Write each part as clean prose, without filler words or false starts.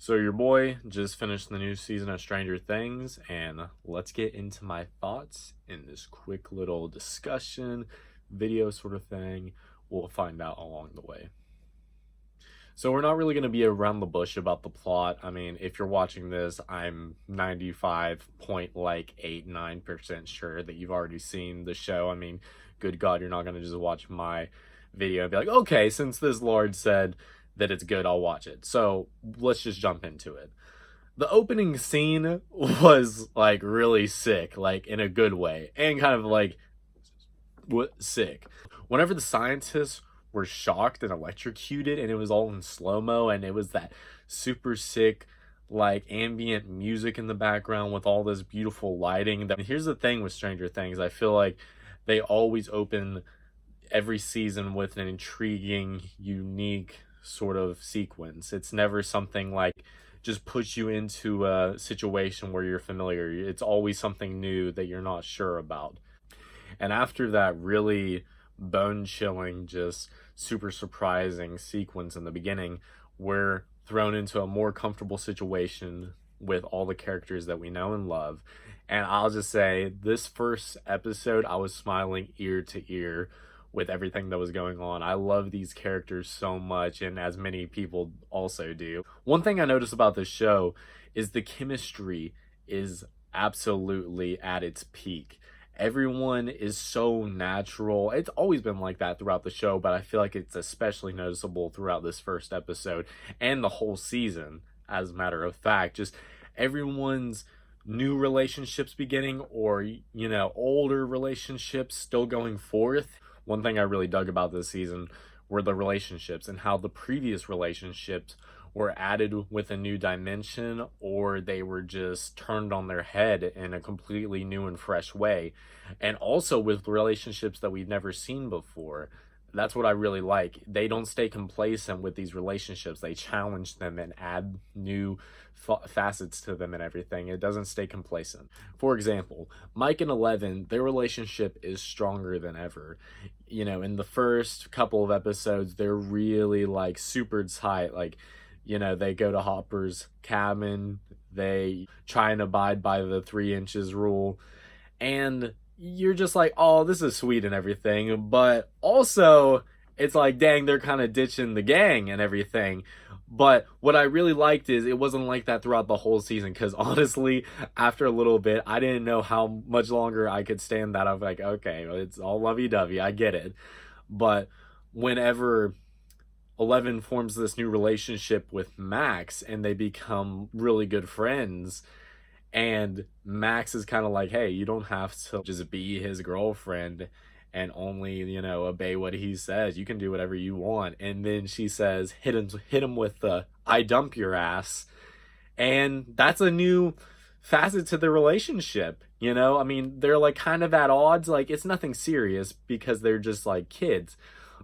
So your boy just finished the new season of Stranger Things, and let's get into my thoughts in this quick little discussion video sort of thing. We'll find out along the way. So we're not really going to be around the bush about the plot. I mean, if you're watching this, I'm 95.89% sure that you've already seen the show. I mean, good God, you're not going to just watch my video and be like, okay, since this Lord said that it's good, I'll watch it. So let's just jump into it. The opening scene was like really sick, like in a good way, and kind of like sick. Whenever the scientists were shocked and electrocuted, and it was all in slow-mo, and it was that super sick like ambient music in the background with all this beautiful lighting. Here's the thing with Stranger Things, I feel like they always open every season with an intriguing, unique sort of sequence. It's never something like just puts you into a situation where you're familiar. It's always something new that you're not sure about. And after that really bone-chilling, just super surprising sequence in the beginning, we're thrown into a more comfortable situation with all the characters that we know and love. And I'll just say, this first episode, I was smiling ear to ear with everything that was going on. I love these characters so much, and as many people also do. One thing I noticed about this show is the chemistry is absolutely at its peak. Everyone is so natural. It's always been like that throughout the show, but I feel like it's especially noticeable throughout this first episode and the whole season, as a matter of fact. Just everyone's new relationships beginning, or, older relationships still going forth. One thing I really dug about this season were the relationships and how the previous relationships were added with a new dimension, or they were just turned on their head in a completely new and fresh way. And also with relationships that we've never seen before. That's what I really like. They don't stay complacent with these relationships. They challenge them and add new facets to them and everything. It doesn't stay complacent. For example, Mike and Eleven, their relationship is stronger than ever. In the first couple of episodes, they're really like super tight. Like, they go to Hopper's cabin. They try and abide by the 3 inches rule. And you're just like, oh, this is sweet and everything. But also, it's like, dang, they're kind of ditching the gang and everything. But what I really liked is it wasn't like that throughout the whole season. Because honestly, after a little bit, I didn't know how much longer I could stand that. I was like, okay, it's all lovey-dovey. I get it. But whenever Eleven forms this new relationship with Max and they become really good friends, and Max is kind of like, hey, you don't have to just be his girlfriend and only, obey what he says. You can do whatever you want. And then she says, hit him with the I dump your ass. And that's a new facet to the relationship. I mean, they're like kind of at odds. Like, it's nothing serious because they're just like kids,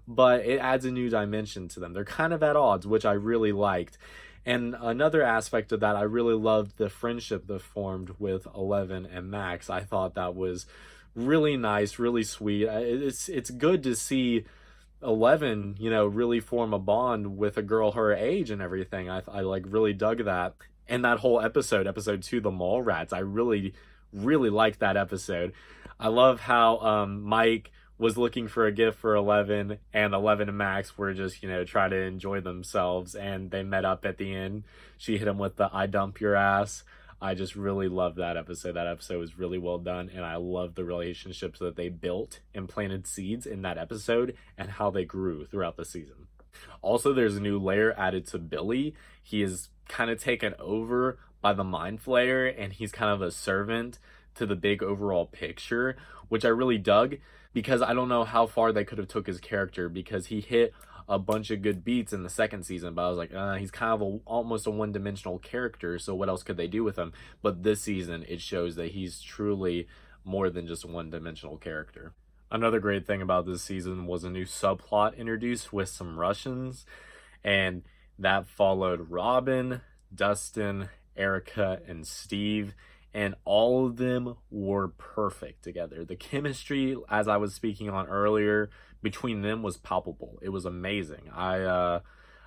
but it adds a new dimension to them. They're kind of at odds, which I really liked. And another aspect of that, I really loved the friendship that formed with Eleven and Max. I thought that was really nice, really sweet. It's good to see Eleven, really form a bond with a girl her age and everything. I like really dug that. And that whole episode 2, the Mallrats, I really, really liked that episode. I love how Mike was looking for a gift for Eleven, and Eleven and Max were just, trying to enjoy themselves, and they met up at the end. She hit him with the I dump your ass. I just really love that episode. That episode was really well done, and I love the relationships that they built and planted seeds in that episode and how they grew throughout the season. Also, there's a new layer added to Billy. He is kind of taken over by the Mind Flayer, and he's kind of a servant to the big overall picture, which I really dug, because I don't know how far they could have took his character, because he hit a bunch of good beats in the second season, but I was like, he's kind of almost a one-dimensional character, so what else could they do with him? But this season, it shows that he's truly more than just a one-dimensional character. Another great thing about this season was a new subplot introduced with some Russians, and that followed Robin, Dustin, Erica, and Steve, and all of them were perfect together. The chemistry, as I was speaking on earlier, between them was palpable. It was amazing. I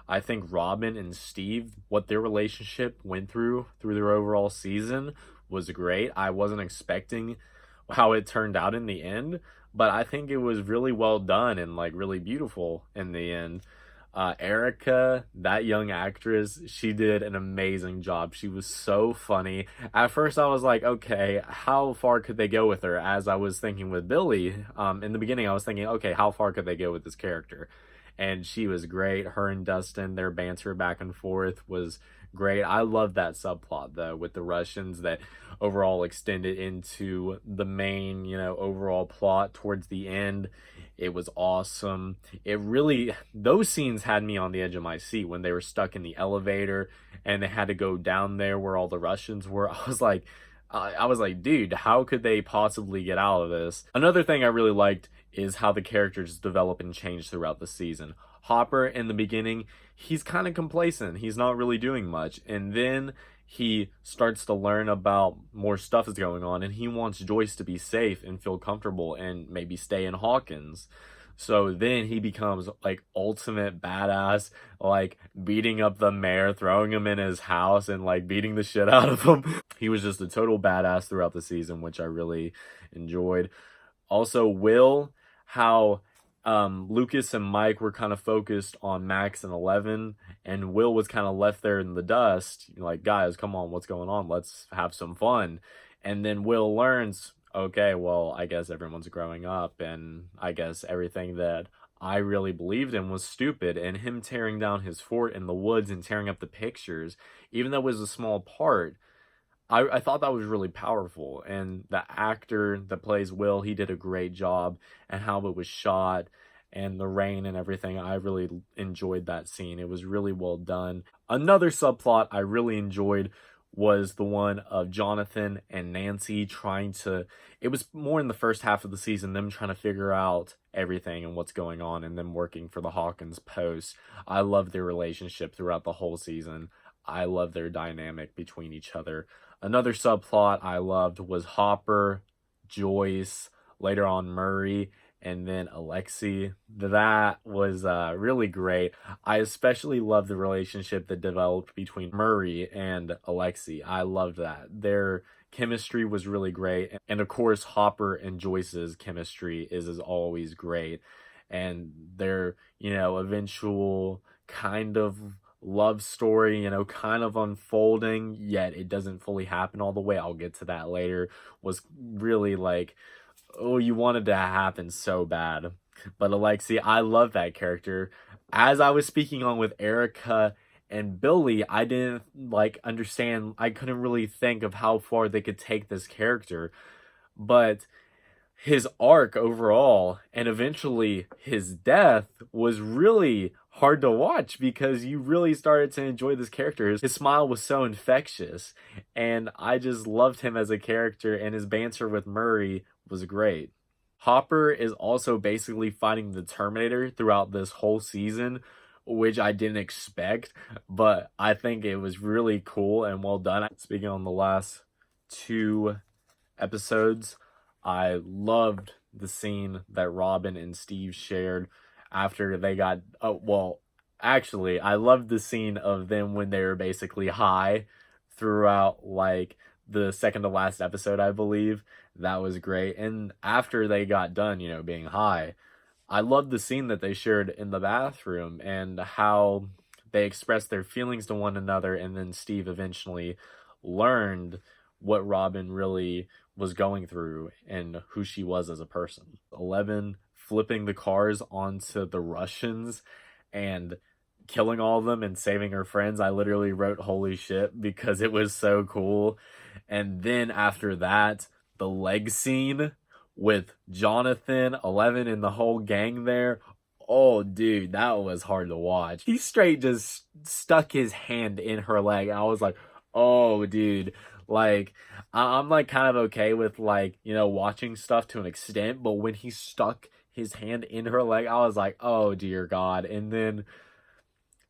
I think Robin and Steve, what their relationship went through their overall season was great. I wasn't expecting how it turned out in the end, but I think it was really well done and like really beautiful in the end. Erica, that young actress, she did an amazing job. She was so funny. At first, I was like, okay, how far could they go with her? As I was thinking with Billy, in the beginning, I was thinking, okay, how far could they go with this character? And she was great. Her and Dustin, their banter back and forth was great. I love that subplot though with the Russians that overall extended into the main, overall plot towards the end. It was awesome. It really, those scenes had me on the edge of my seat when they were stuck in the elevator and they had to go down there where all the Russians were. I was like, dude, how could they possibly get out of this? Another thing I really liked is how the characters develop and change throughout the season. Hopper in the beginning, he's kind of complacent. He's not really doing much. And then he starts to learn about more stuff that's going on and he wants Joyce to be safe and feel comfortable and maybe stay in Hawkins. So then he becomes like ultimate badass, like beating up the mayor, throwing him in his house and like beating the shit out of him. He was just a total badass throughout the season, which I really enjoyed. Also, Will, how Lucas and Mike were kind of focused on Max and 11, and Will was kind of left there in the dust. Like, guys, come on, what's going on? Let's have some fun. And then Will learns, okay, well, I guess everyone's growing up, and I guess everything that I really believed in was stupid. And him tearing down his fort in the woods and tearing up the pictures, even though it was a small part, I thought that was really powerful. And the actor that plays Will, he did a great job, and how it was shot and the rain and everything. I really enjoyed that scene. It was really well done. Another subplot I really enjoyed was the one of Jonathan and Nancy trying to, it was more in the first half of the season, them trying to figure out everything and what's going on and them working for the Hawkins Post. I love their relationship throughout the whole season. I love their dynamic between each other. Another subplot I loved was Hopper, Joyce, later on Murray, and then Alexei. That was really great. I especially love the relationship that developed between Murray and Alexei. I loved that. Their chemistry was really great. And of course, Hopper and Joyce's chemistry is as always great. And their, eventual kind of love story, kind of unfolding, yet it doesn't fully happen all the way. I'll get to that later. Was really like, oh, you wanted to happen so bad. But Alexei, I love that character. As I was speaking on with Erica and Billy, I didn't understand. I couldn't really think of how far they could take this character. But his arc overall and eventually his death was really hard to watch because you really started to enjoy this character. His smile was so infectious and I just loved him as a character, and his banter with Murray was great. Hopper is also basically fighting the Terminator throughout this whole season, which I didn't expect, but I think it was really cool and well done. Speaking on the last 2 episodes, I loved the scene that Robin and Steve shared after they got, actually, I loved the scene of them when they were basically high throughout the second to last episode, I believe. That was great. And after they got done, being high, I loved the scene that they shared in the bathroom and how they expressed their feelings to one another, and then Steve eventually learned what Robin really was going through and who she was as a person. 11 flipping the cars onto the Russians and killing all of them and saving her friends. I literally wrote holy shit because it was so cool. And then after that, the leg scene with Jonathan, 11, and the whole gang there. Oh, dude, that was hard to watch. He straight just stuck his hand in her leg. I was like, oh, dude. I'm kind of okay with watching stuff to an extent, but when he stuck his hand in her leg, I was like, oh dear God. And then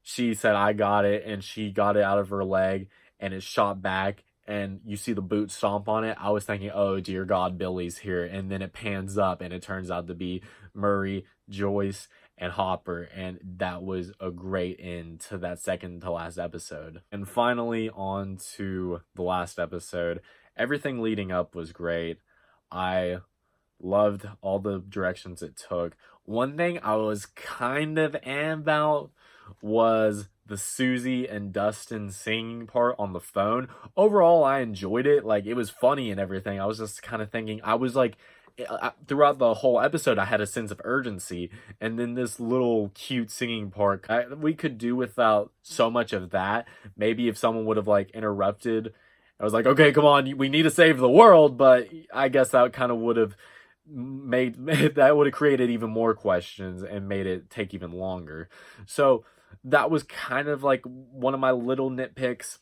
she said, I got it, and she got it out of her leg and it shot back and you see the boot stomp on it. I was thinking, oh dear God, Billy's here. And then it pans up and it turns out to be Murray, Joyce, and Hopper, and that was a great end to that second to last episode. And finally, on to the last episode. Everything leading up was great. I loved all the directions it took. One thing I was kind of about was the Susie and Dustin singing part on the phone. Overall, I enjoyed it. Like, it was funny and everything. I was just kind of thinking, I was like, throughout the whole episode, I had a sense of urgency. And then this little cute singing part, we could do without so much of that. Maybe if someone would have, like, interrupted, I was like, okay, come on, we need to save the world. But I guess that kind of would have that would have created even more questions and made it take even longer. So that was kind of like one of my little nitpicks.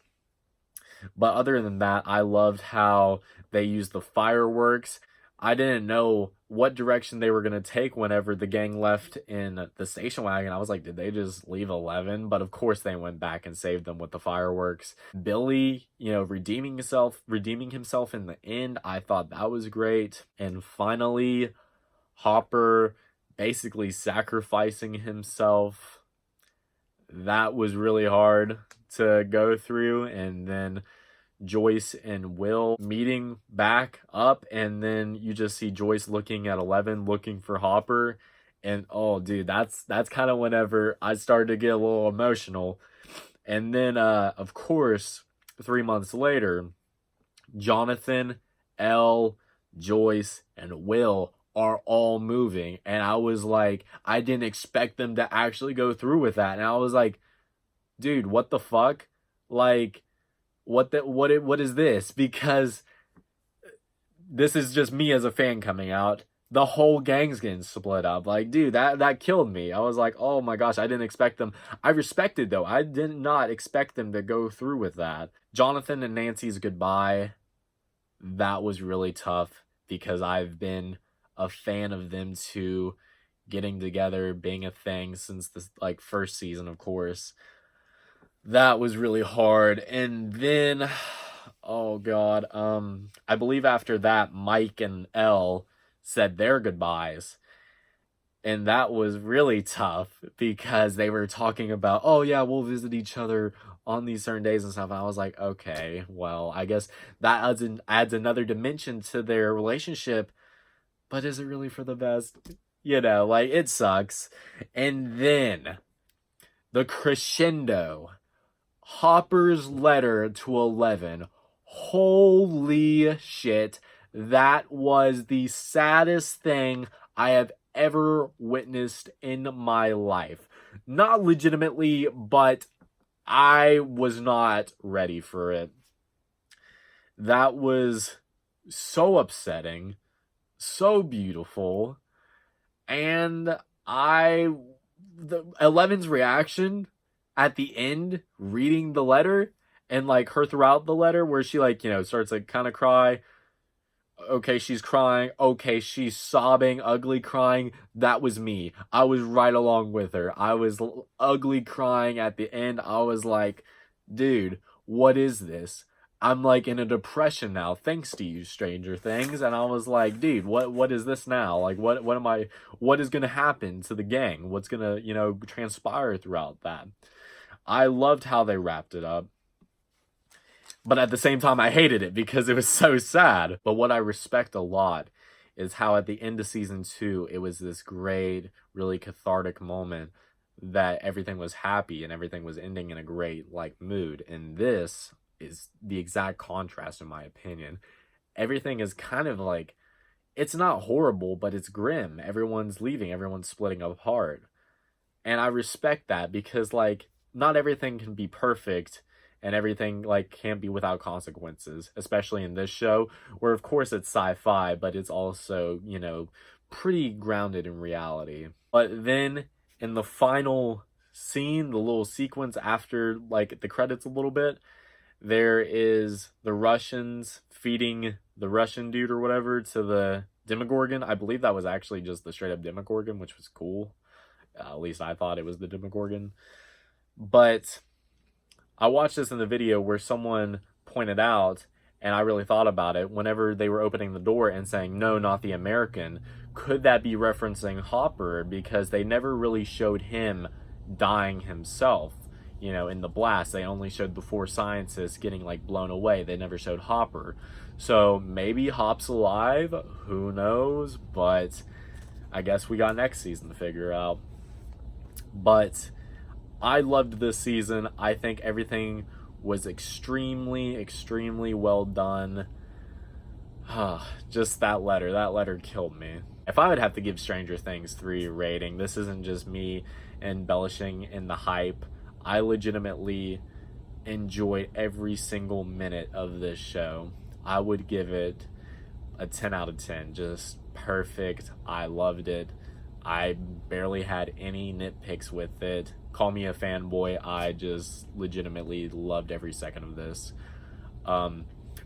But other than that, I loved how they used the fireworks. I didn't know what direction they were going to take whenever the gang left in the station wagon. I was like, did they just leave 11? But of course they went back and saved them with the fireworks. Billy, redeeming himself in the end. I thought that was great. And finally, Hopper basically sacrificing himself. That was really hard to go through. And then Joyce and Will meeting back up, and then you just see Joyce looking at 11, looking for Hopper, and oh dude, that's kind of whenever I started to get a little emotional. And then of course 3 months later, Jonathan, Elle, Joyce, and Will are all moving, and I was like, I didn't expect them to actually go through with that. And I was like, dude, what the fuck? Like, what is this? Because this is just me as a fan coming out. The whole gang's getting split up. Like, dude, that killed me. I was like, oh my gosh, I didn't expect them. I respected, though. I did not expect them to go through with that. Jonathan and Nancy's goodbye, that was really tough because I've been a fan of them two getting together, being a thing since the first season, of course. That was really hard. And then, oh god, I believe after that, Mike and Elle said their goodbyes. And that was really tough because they were talking about, oh yeah, we'll visit each other on these certain days and stuff. And I was like, okay, well, I guess that adds another dimension to their relationship. But is it really for the best? It sucks. And then the crescendo. Hopper's letter to 11. Holy shit. That was the saddest thing I have ever witnessed in my life. Not legitimately, but I was not ready for it. That was so upsetting, so beautiful, and 11's reaction at the end, reading the letter, and her throughout the letter, where she starts kind of cry. Okay, she's crying. Okay, she's sobbing, ugly crying. That was me. I was right along with her. I was ugly crying at the end. I was like, dude, what is this? I'm in a depression now, thanks to you, Stranger Things. And I was like, dude, what is this now? What is gonna happen to the gang? What's gonna, transpire throughout that? I loved how they wrapped it up. But at the same time, I hated it because it was so sad. But what I respect a lot is how at the end of season 2, it was this great, really cathartic moment that everything was happy and everything was ending in a great, mood. And this is the exact contrast, in my opinion. Everything is kind of it's not horrible, but it's grim. Everyone's leaving. Everyone's splitting apart. And I respect that because, not everything can be perfect and everything can't be without consequences, especially in this show where of course it's sci-fi, but it's also, pretty grounded in reality. But then in the final scene, the little sequence after the credits a little bit, there is the Russians feeding the Russian dude or whatever to the Demogorgon. I believe that was actually just the straight up Demogorgon, which was cool. At least I thought it was the Demogorgon. But I watched this in the video where someone pointed out, and I really thought about it, whenever they were opening the door and saying, no, not the American, could that be referencing Hopper? Because they never really showed him dying himself. You know, in the blast, they only showed the 4 scientists getting like blown away. They never showed Hopper. So maybe Hop's alive. Who knows? But I guess we got next season to figure out. But I loved this season. I think everything was extremely well done. Just that letter killed me. If I would have to give Stranger Things 3 rating, this isn't just me embellishing in the hype. I legitimately enjoyed every single minute of this show. I would give it a 10 out of 10. Just perfect. I loved it. I barely had any nitpicks with it. Call me a fanboy. I just legitimately loved every second of this.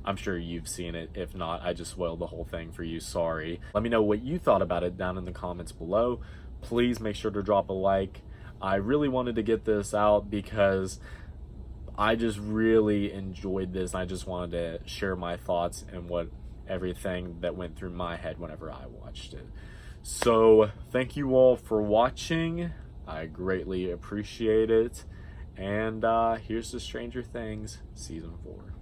I'm sure you've seen it. If not, I just spoiled the whole thing for you. Sorry. Let me know what you thought about it down in the comments below. Please make sure to drop a like. I really wanted to get this out because I just really enjoyed this. I just wanted to share my thoughts and everything that went through my head whenever I watched it. So thank you all for watching. I greatly appreciate it. And here's to Stranger Things Season 4.